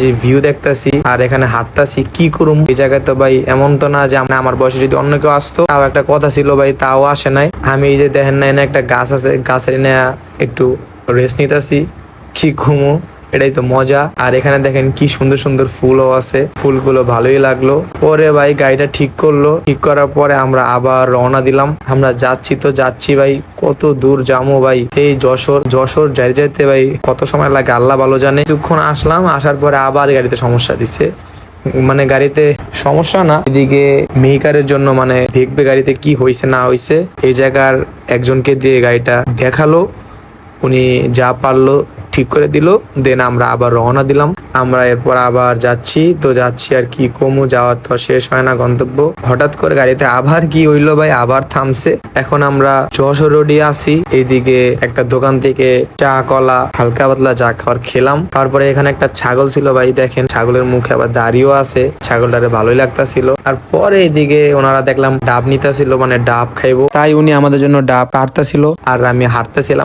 যে ভিউ দেখতাছি আর এখানে হাঁটতাছি, কি করুম এই জায়গায়। তো ভাই এমন তো না যে আমার বয়সে যদি অন্য কেউ আসতো, তাও একটা কথা ছিল ভাই, তাও আসে নাই। আমি এই যে দেখেন না, এনে একটা গাছ আছে, গাছের এনে একটু রেস্ট নিতেছি, কি ঘুমো, এটাই তো মজা। আর এখানে দেখেন কি সুন্দর সুন্দর ফুলও আছে, ফুলগুলো ভালোই লাগলো। পরে ভাই গাড়িটা ঠিক করলো, ঠিক করার পরে আমরা আবার রওনা দিলাম। আমরা যাচ্ছি ভাই, কত দূর যাবো ভাই, এই যশোর যাইতে যাইতে ভাই কত সময় লাগে আল্লাহ ভালো জানে। কিছুক্ষণ আসলাম, আসার পরে আবার গাড়িতে সমস্যা দিছে। মানে গাড়িতে সমস্যা না, এদিকে মেকারের জন্য মানে দেখবে গাড়িতে কি হয়েছে না হয়েছে। এই জায়গার একজনকে দিয়ে গাড়িটা দেখালো, উনি যা পারলো ঠিক করে দিল। দেন আমরা আবার রওনা দিলাম। আমরা এরপর আবার যাচ্ছি আর কি কমু, যাওয়ার তো শেষ হয় না গন্তব্য। হঠাৎ করে গাড়িতে আবার কি হইলো ভাই, আবার থামছে। এখন আমরা যশোর রোডে আসি, এইদিকে একটা দোকান থেকে চা কলা হালকা পাতলা চা খাওয়ার খেলাম। তারপরে এখানে একটা ছাগল ছিল ভাই, দেখেন ছাগলের মুখে আবার দাড়িও আছে, ছাগলটারে ভালোই লাগতাছিল। আর পরে এদিকে ওনারা দেখলাম ডাব নিতেছিল, মানে ডাব খাইবো, তাই উনি আমাদের জন্য ডাব কাটতেছিল আর আমি হাঁটতেছিলাম।